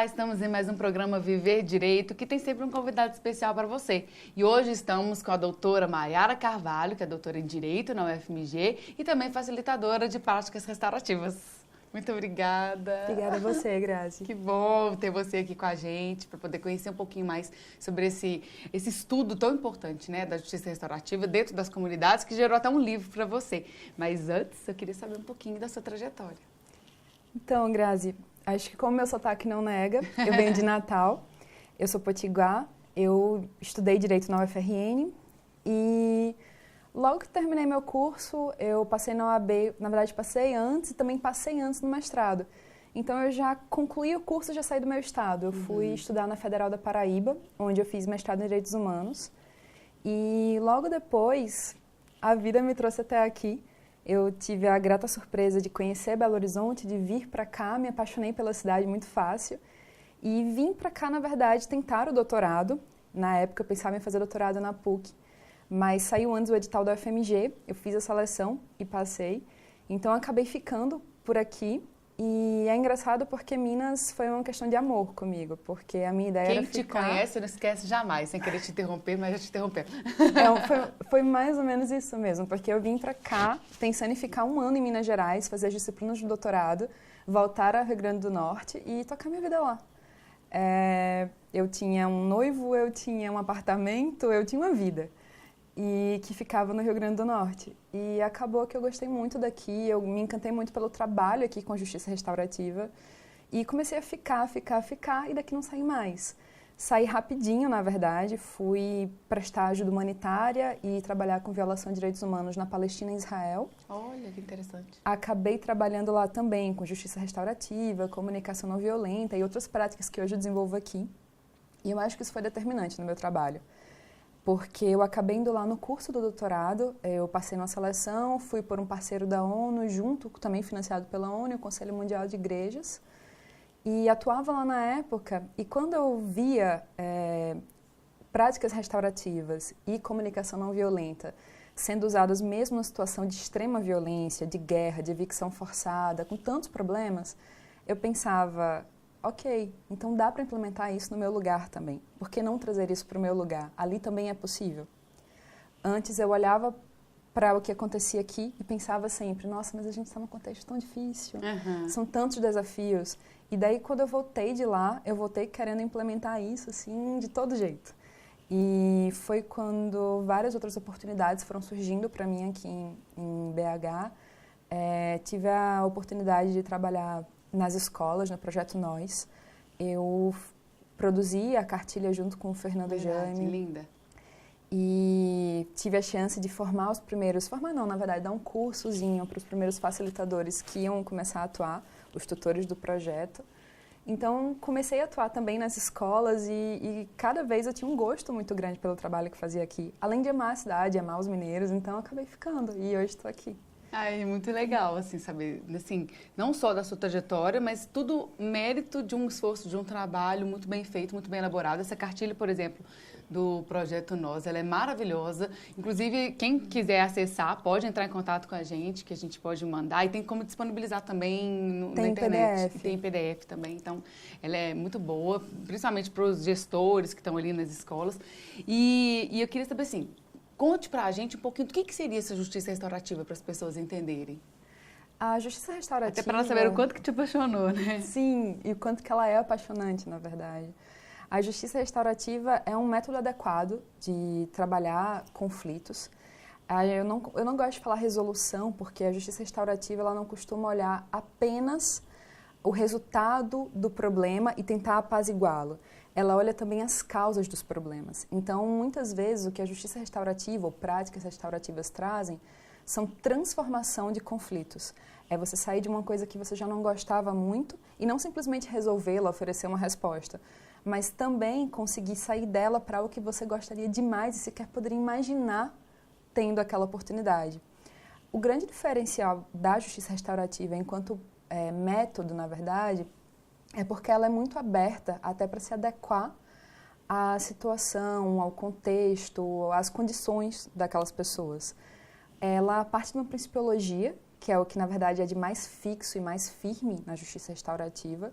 Olá, estamos em mais um programa Viver Direito, que tem sempre um convidado especial para você. E hoje estamos com a doutora Maiara Carvalho, que é doutora em Direito na UFMG e também facilitadora de práticas restaurativas. Muito obrigada. Obrigada a você, Grazi. Que bom ter você aqui com a gente, para poder conhecer um pouquinho mais sobre esse estudo tão importante, né, da justiça restaurativa dentro das comunidades, que gerou até um livro para você. Mas antes, eu queria saber um pouquinho da sua trajetória. Então, Grazi, acho que como meu sotaque não nega, eu venho de Natal, eu sou potiguar, eu estudei Direito na UFRN e logo que terminei meu curso, eu passei na OAB, na verdade passei antes e também passei antes no mestrado. Então eu já concluí o curso e já saí do meu estado. Eu fui estudar na Federal da Paraíba, onde eu fiz mestrado em Direitos Humanos. E logo depois, a vida me trouxe até aqui. Eu tive a grata surpresa de conhecer Belo Horizonte, de vir para cá, me apaixonei pela cidade muito fácil. E vim para cá, na verdade, tentar o doutorado. Na época eu pensava em fazer doutorado na PUC, mas saiu antes o edital da UFMG, eu fiz a seleção e passei. Então acabei ficando por aqui. E é engraçado porque Minas foi uma questão de amor comigo, porque a minha ideia era ficar... Quem te conhece não esquece jamais, sem querer te interromper, mas já te interrompeu. Foi mais ou menos isso mesmo, porque eu vim para cá pensando em ficar 1 ano em Minas Gerais, fazer as disciplinas de doutorado, voltar ao Rio Grande do Norte e tocar minha vida lá. Eu tinha um noivo, eu tinha um apartamento, eu tinha uma vida. E que ficava no Rio Grande do Norte. E acabou que eu gostei muito daqui, eu me encantei muito pelo trabalho aqui com a Justiça Restaurativa e comecei a ficar, e daqui não saí mais. Saí rapidinho, na verdade, fui prestar ajuda humanitária e trabalhar com violação de direitos humanos na Palestina e Israel. Olha, que interessante. Acabei trabalhando lá também com Justiça Restaurativa, comunicação não violenta e outras práticas que hoje eu desenvolvo aqui. E eu acho que isso foi determinante no meu trabalho. Porque eu acabei indo lá no curso do doutorado, eu passei numa seleção, fui por um parceiro da ONU, junto, também financiado pela ONU, o Conselho Mundial de Igrejas, e atuava lá na época, e quando eu via práticas restaurativas e comunicação não violenta sendo usadas mesmo numa situação de extrema violência, de guerra, de evicção forçada, com tantos problemas, eu pensava... Ok, então dá para implementar isso no meu lugar também. Por que não trazer isso para o meu lugar? Ali também é possível. Antes eu olhava para o que acontecia aqui e pensava sempre, nossa, mas a gente está num contexto tão difícil, são tantos desafios. E daí quando eu voltei de lá, eu voltei querendo implementar isso assim de todo jeito. E foi quando várias outras oportunidades foram surgindo para mim aqui em BH. Tive a oportunidade de trabalhar nas escolas, no Projeto Nós. Eu produzi a cartilha junto com o Fernando Jaime. Linda. E tive a chance de formar os primeiros... Formar não, na verdade, dar um cursozinho para os primeiros facilitadores que iam começar a atuar, os tutores do projeto. Então, comecei a atuar também nas escolas e cada vez eu tinha um gosto muito grande pelo trabalho que fazia aqui. Além de amar a cidade, amar os mineiros, então acabei ficando e hoje estou aqui. Ai, muito legal, assim, saber, assim, não só da sua trajetória, mas tudo mérito de um esforço, de um trabalho muito bem feito, muito bem elaborado. Essa cartilha, por exemplo, do Projeto Nós, ela é maravilhosa. Inclusive, quem quiser acessar, pode entrar em contato com a gente, que a gente pode mandar. E tem como disponibilizar também na internet. PDF. Tem PDF também. Então, ela é muito boa, principalmente para os gestores que estão ali nas escolas. E eu queria saber, assim, conte para a gente um pouquinho do que seria essa justiça restaurativa para as pessoas entenderem. A justiça restaurativa... Até para elas saberem o quanto que te apaixonou, né? Sim, e o quanto que ela é apaixonante, na verdade. A justiça restaurativa é um método adequado de trabalhar conflitos. Eu não gosto de falar resolução, porque a justiça restaurativa ela não costuma olhar apenas o resultado do problema e tentar apaziguá-lo. Ela olha também as causas dos problemas. Então, muitas vezes, o que a justiça restaurativa ou práticas restaurativas trazem são transformação de conflitos. É você sair de uma coisa que você já não gostava muito e não simplesmente resolvê-la, oferecer uma resposta, mas também conseguir sair dela para o que você gostaria demais e sequer poderia imaginar tendo aquela oportunidade. O grande diferencial da justiça restaurativa enquanto método, na verdade, é porque ela é muito aberta até para se adequar à situação, ao contexto, às condições daquelas pessoas. Ela parte de uma principiologia, que é o que na verdade é de mais fixo e mais firme na justiça restaurativa,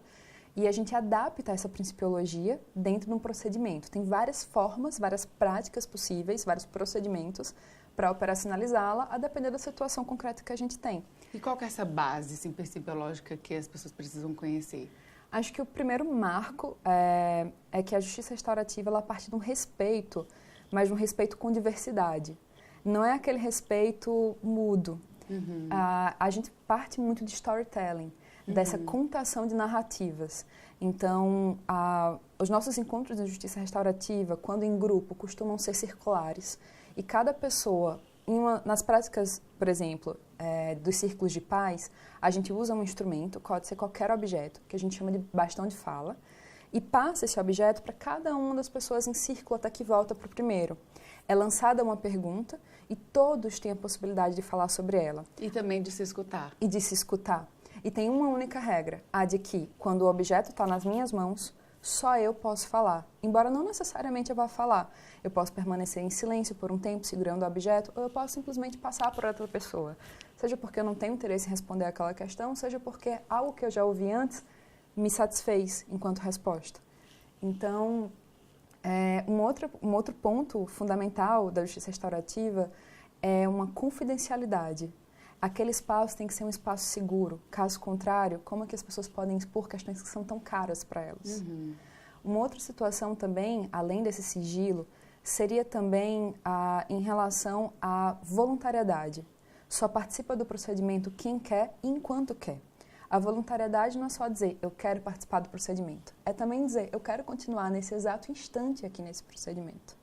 e a gente adapta essa principiologia dentro de um procedimento. Tem várias formas, várias práticas possíveis, vários procedimentos para operacionalizá-la, a depender da situação concreta que a gente tem. E qual que é essa base assim, principiológica que as pessoas precisam conhecer? Acho que o primeiro marco é que a justiça restaurativa ela parte de um respeito, mas de um respeito com diversidade. Não é aquele respeito mudo. Uhum. A gente parte muito de storytelling, dessa contação de narrativas. Então, os nossos encontros de justiça restaurativa, quando em grupo, costumam ser circulares. E cada pessoa, nas práticas, por exemplo, dos círculos de paz, a gente usa um instrumento, pode ser qualquer objeto, que a gente chama de bastão de fala, e passa esse objeto para cada uma das pessoas em círculo até que volta para o primeiro. É lançada uma pergunta e todos têm a possibilidade de falar sobre ela. E também de se escutar. E de se escutar. E tem uma única regra, a de que, quando o objeto está nas minhas mãos, só eu posso falar. Embora não necessariamente eu vá falar. Eu posso permanecer em silêncio por um tempo, segurando o objeto, ou eu posso simplesmente passar por outra pessoa. Seja porque eu não tenho interesse em responder aquela questão, seja porque algo que eu já ouvi antes me satisfez enquanto resposta. Então, um outro ponto fundamental da justiça restaurativa é uma confidencialidade. Aquele espaço tem que ser um espaço seguro. Caso contrário, como é que as pessoas podem expor questões que são tão caras para elas? Uhum. Uma outra situação também, além desse sigilo, seria também em relação à voluntariedade. Só participa do procedimento quem quer e enquanto quer. A voluntariedade não é só dizer, eu quero participar do procedimento. É também dizer, eu quero continuar nesse exato instante aqui nesse procedimento.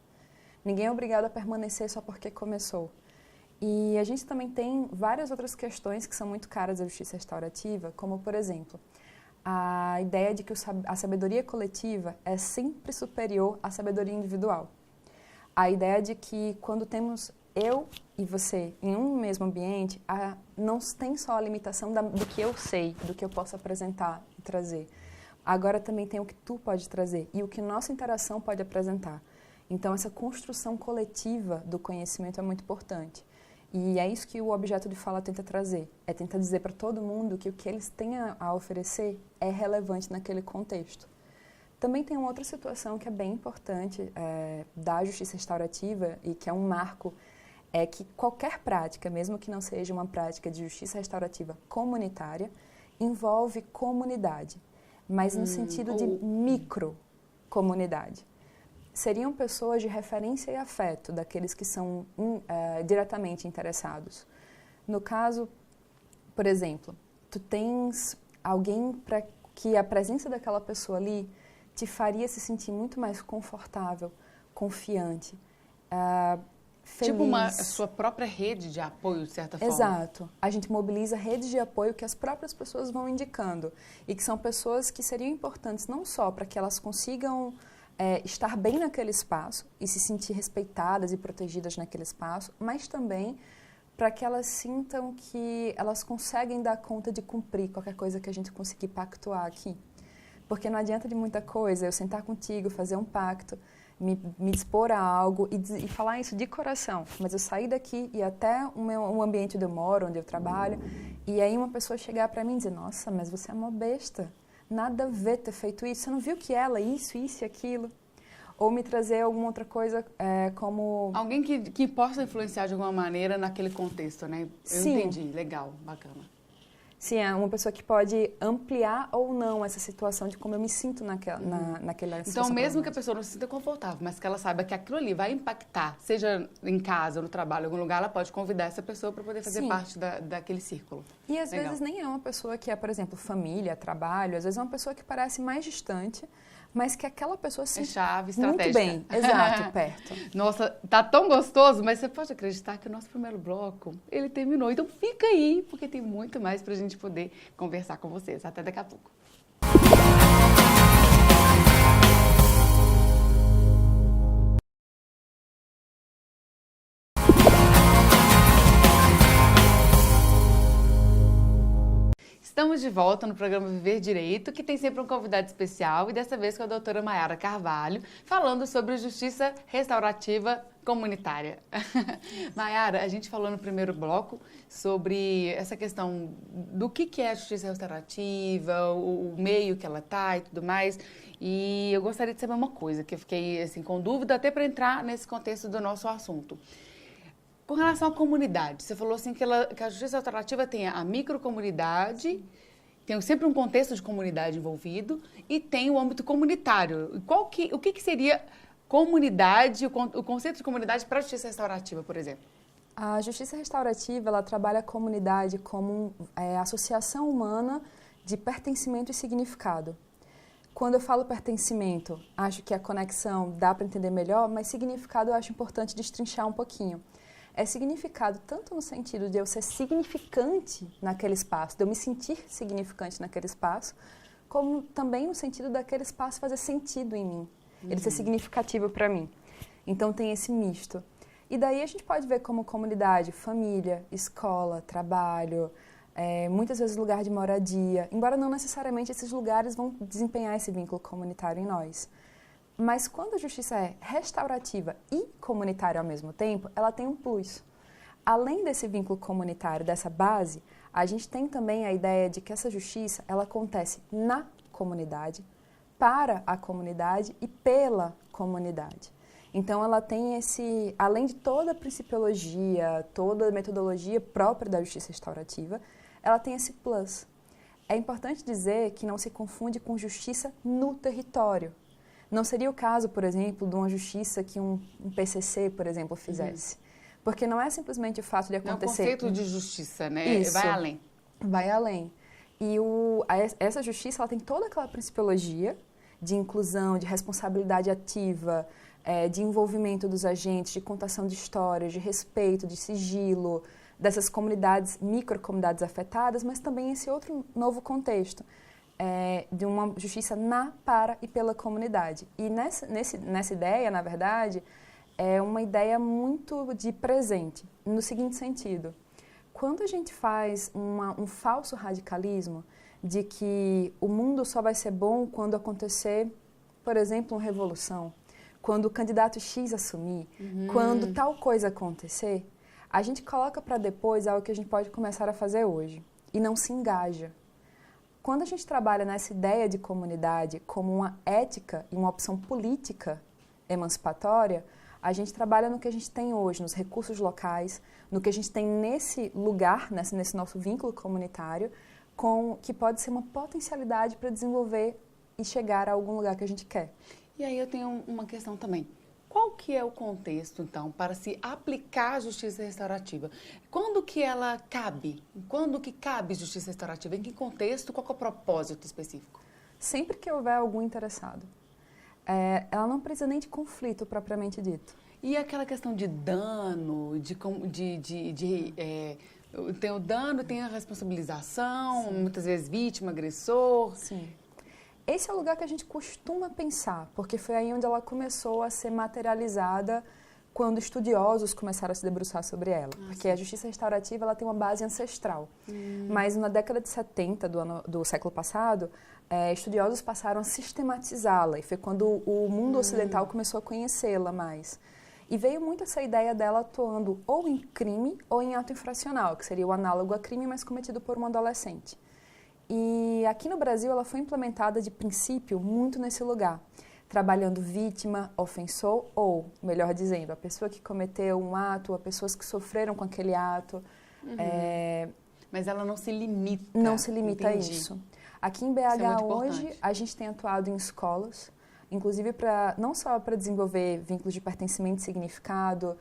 Ninguém é obrigado a permanecer só porque começou. E a gente também tem várias outras questões que são muito caras da justiça restaurativa, como, por exemplo, a ideia de que a sabedoria coletiva é sempre superior à sabedoria individual. A ideia de que quando temos eu e você em um mesmo ambiente, não tem só a limitação do que eu sei, do que eu posso apresentar e trazer. Agora também tem o que tu pode trazer e o que nossa interação pode apresentar. Então, essa construção coletiva do conhecimento é muito importante. E é isso que o objeto de fala tenta trazer. É tentar dizer para todo mundo que o que eles têm a oferecer é relevante naquele contexto. Também tem uma outra situação que é bem importante da justiça restaurativa e que é um marco, é que qualquer prática, mesmo que não seja uma prática de justiça restaurativa comunitária, envolve comunidade, mas no sentido de microcomunidade. Seriam pessoas de referência e afeto daqueles que são diretamente interessados. No caso, por exemplo, tu tens alguém para que a presença daquela pessoa ali te faria se sentir muito mais confortável, confiante, feliz. Tipo a sua própria rede de apoio, de certa forma. Exato. A gente mobiliza redes de apoio que as próprias pessoas vão indicando e que são pessoas que seriam importantes não só para que elas consigam estar bem naquele espaço e se sentir respeitadas e protegidas naquele espaço, mas também para que elas sintam que elas conseguem dar conta de cumprir qualquer coisa que a gente conseguir pactuar aqui. Porque não adianta de muita coisa eu sentar contigo, fazer um pacto, me dispor a algo e falar isso de coração, mas eu sair daqui e até o ambiente onde eu moro, onde eu trabalho, e aí uma pessoa chegar para mim e dizer, nossa, mas você é uma besta. Nada a ver ter feito isso. Você não viu que ela, isso e aquilo? Ou me trazer alguma outra coisa como... Alguém que possa influenciar de alguma maneira naquele contexto, né? Eu Sim. entendi. Legal, bacana. Sim, é uma pessoa que pode ampliar ou não essa situação de como eu me sinto naquela situação. Então, mesmo que a pessoa não se sinta confortável, mas que ela saiba que aquilo ali vai impactar, seja em casa, no trabalho, em algum lugar, ela pode convidar essa pessoa para poder fazer parte daquele círculo. E às vezes nem é uma pessoa que é, por exemplo, família, trabalho, às vezes é uma pessoa que parece mais distante, mas que aquela pessoa se sente muito bem, exato, perto. Nossa, tá tão gostoso, mas você pode acreditar que o nosso primeiro bloco, ele terminou. Então fica aí, porque tem muito mais pra gente poder conversar com vocês. Até daqui a pouco. Estamos de volta no programa Viver Direito, que tem sempre um convidado especial, e dessa vez com a doutora Mayara Carvalho, falando sobre justiça restaurativa comunitária. Maiara, a gente falou no primeiro bloco sobre essa questão do que é a justiça restaurativa, o meio que ela está e tudo mais. E eu gostaria de saber uma coisa, que eu fiquei assim, com dúvida até para entrar nesse contexto do nosso assunto. Com relação à comunidade, você falou assim que a justiça restaurativa tem a microcomunidade, tem sempre um contexto de comunidade envolvido e tem o âmbito comunitário. O que seria comunidade, o conceito de comunidade para a justiça restaurativa, por exemplo? A justiça restaurativa, ela trabalha a comunidade como associação humana de pertencimento e significado. Quando eu falo pertencimento, acho que a conexão dá para entender melhor, mas significado eu acho importante destrinchar um pouquinho. É significado tanto no sentido de eu ser significante naquele espaço, de eu me sentir significante naquele espaço, como também no sentido daquele espaço fazer sentido em mim, ele ser significativo para mim. Então tem esse misto. E daí a gente pode ver como comunidade, família, escola, trabalho, muitas vezes lugar de moradia, embora não necessariamente esses lugares vão desempenhar esse vínculo comunitário em nós. Mas quando a justiça é restaurativa e comunitária ao mesmo tempo, ela tem um plus. Além desse vínculo comunitário, dessa base, a gente tem também a ideia de que essa justiça ela acontece na comunidade, para a comunidade e pela comunidade. Então, ela tem além de toda a principiologia, toda a metodologia própria da justiça restaurativa, ela tem esse plus. É importante dizer que não se confunde com justiça no território. Não seria o caso, por exemplo, de uma justiça que um PCC, por exemplo, fizesse. Porque não é simplesmente o fato de acontecer... É o conceito de justiça, né? Isso. Vai além. Vai além. E essa justiça ela tem toda aquela principiologia de inclusão, de responsabilidade ativa, de envolvimento dos agentes, de contação de histórias, de respeito, de sigilo, dessas comunidades, microcomunidades afetadas, mas também esse outro novo contexto. De uma justiça na, para e pela comunidade. E nessa ideia, na verdade, é uma ideia muito de presente, no seguinte sentido. Quando a gente faz um falso radicalismo de que o mundo só vai ser bom quando acontecer, por exemplo, uma revolução, quando o candidato X assumir, quando tal coisa acontecer, a gente coloca para depois algo que a gente pode começar a fazer hoje e não se engaja. Quando a gente trabalha nessa ideia de comunidade como uma ética e uma opção política emancipatória, a gente trabalha no que a gente tem hoje, nos recursos locais, no que a gente tem nesse lugar, nesse nosso vínculo comunitário, que pode ser uma potencialidade para desenvolver e chegar a algum lugar que a gente quer. E aí eu tenho uma questão também. Qual que é o contexto, então, para se aplicar a justiça restaurativa? Quando que ela cabe? Quando que cabe justiça restaurativa? Em que contexto? Qual que é o propósito específico? Sempre que houver algum interessado. Ela não precisa nem de conflito, propriamente dito. E aquela questão de dano, tem o dano, tem a responsabilização, sim, muitas vezes vítima, agressor. Sim. Esse é o lugar que a gente costuma pensar, porque foi aí onde ela começou a ser materializada quando estudiosos começaram a se debruçar sobre ela. Porque a justiça restaurativa ela tem uma base ancestral. Mas na década de 70 do século passado, estudiosos passaram a sistematizá-la. E foi quando o mundo ocidental começou a conhecê-la mais. E veio muito essa ideia dela atuando ou em crime ou em ato infracional, que seria o análogo a crime, mas cometido por um adolescente. E aqui no Brasil ela foi implementada de princípio muito nesse lugar, trabalhando vítima, ofensor ou, melhor dizendo, a pessoa que cometeu um ato, as pessoas que sofreram com aquele ato. Mas ela não se limita. Não se limita a isso. Aqui em BH hoje importante. a gente tem atuado em escolas, inclusive não só para desenvolver vínculos de pertencimento e significado,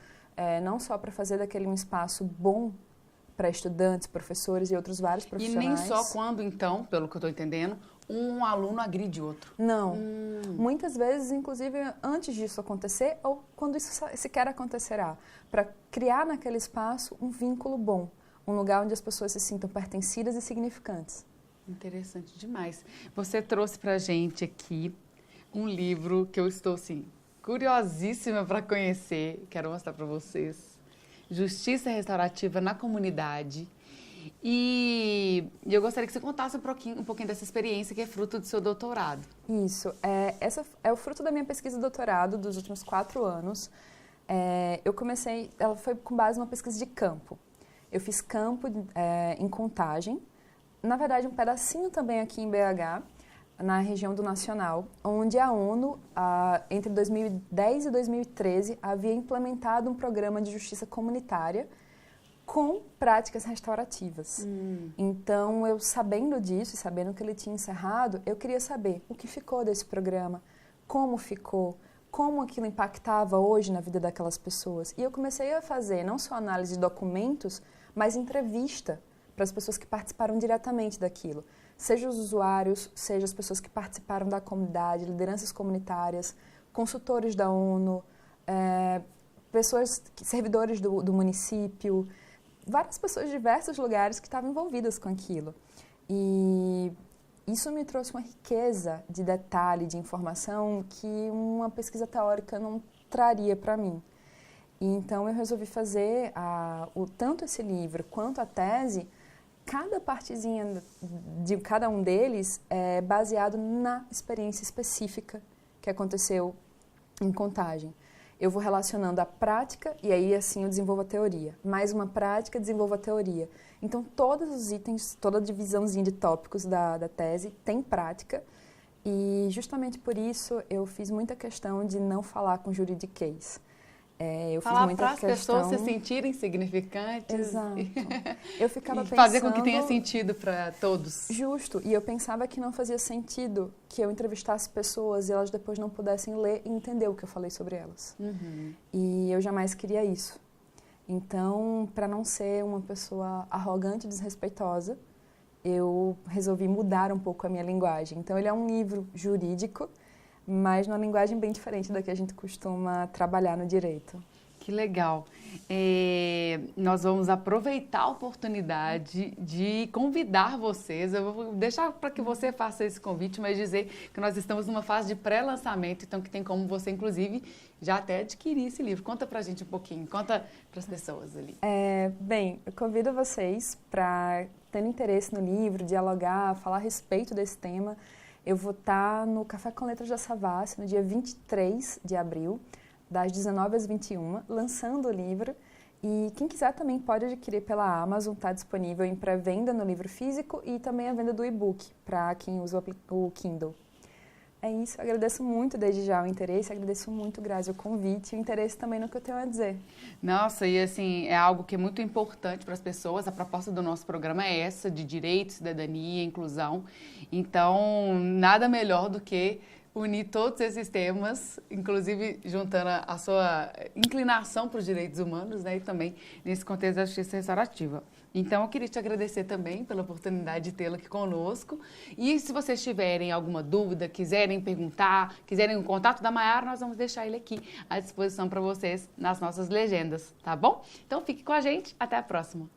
não só para fazer daquele um espaço bom para estudantes, professores e outros vários profissionais. E nem só quando, então, pelo que eu estou entendendo, um aluno agride outro. Não. Muitas vezes, inclusive, antes disso acontecer ou quando isso sequer acontecerá, para criar naquele espaço um vínculo bom, um lugar onde as pessoas se sintam pertencidas e significantes. Interessante demais. Você trouxe para a gente aqui um livro que eu estou, assim, curiosíssima para conhecer. Quero mostrar para vocês. Justiça Restaurativa na Comunidade. E eu gostaria que você contasse um pouquinho dessa experiência que é fruto do seu doutorado. Isso. Essa é o fruto da minha pesquisa de doutorado dos últimos 4 anos. Eu comecei, ela foi com base numa pesquisa de campo. Eu fiz campo em Contagem, na verdade um pedacinho também aqui em BH, na região do Nacional, onde a ONU, entre 2010 e 2013, havia implementado um programa de justiça comunitária com práticas restaurativas. Então, eu sabendo disso e sabendo que ele tinha encerrado, eu queria saber o que ficou desse programa, como ficou, como aquilo impactava hoje na vida daquelas pessoas. E eu comecei a fazer não só análise de documentos, mas entrevista para as pessoas que participaram diretamente daquilo. Seja os usuários, seja as pessoas que participaram da comunidade, lideranças comunitárias, consultores da ONU, servidores do município, várias pessoas de diversos lugares que estavam envolvidas com aquilo. E isso me trouxe uma riqueza de detalhe, de informação que uma pesquisa teórica não traria para mim. E então eu resolvi fazer tanto esse livro quanto a tese. Cada partezinha de cada um deles é baseado na experiência específica que aconteceu em Contagem. Eu vou relacionando a prática e aí assim eu desenvolvo a teoria. Mais uma prática, desenvolvo a teoria. Então todos os itens, toda a divisãozinha de tópicos da tese tem prática e justamente por isso eu fiz muita questão de não falar com juridiquês. Eu falar fiz muita para as pessoas se sentirem significantes. Exato. Eu ficava e pensando... fazer com que tenha sentido para todos. Justo. E eu pensava que não fazia sentido que eu entrevistasse pessoas e elas depois não pudessem ler e entender o que eu falei sobre elas. E eu jamais queria isso. Então, para não ser uma pessoa arrogante e desrespeitosa, eu resolvi mudar um pouco a minha linguagem. Então, ele é um livro jurídico, mas numa linguagem bem diferente da que a gente costuma trabalhar no direito. Que legal. Nós vamos aproveitar a oportunidade de convidar vocês. Eu vou deixar para que você faça esse convite, mas dizer que nós estamos numa fase de pré-lançamento, então que tem como você, inclusive, já até adquirir esse livro. Conta para a gente um pouquinho, conta para as pessoas ali. Bem, eu convido vocês para terem interesse no livro, dialogar, falar a respeito desse tema. Eu vou estar no Café com Letras da Savassi, no dia 23 de abril, das 19 às 21, lançando o livro. E quem quiser também pode adquirir pela Amazon, está disponível em pré-venda no livro físico e também a venda do e-book, para quem usa o Kindle. É isso, agradeço muito desde já o interesse, agradeço muito, Grazi, o convite e o interesse também no que eu tenho a dizer. Nossa, e assim, é algo que é muito importante para as pessoas, a proposta do nosso programa é essa, de direito, cidadania, inclusão. Então, nada melhor do que unir todos esses temas, inclusive juntando a sua inclinação para os direitos humanos, né, e também nesse contexto da justiça restaurativa. Então, eu queria te agradecer também pela oportunidade de tê-la aqui conosco. E se vocês tiverem alguma dúvida, quiserem perguntar, quiserem o contato da Maiara, nós vamos deixar ele aqui à disposição para vocês nas nossas legendas, tá bom? Então, fique com a gente. Até a próxima.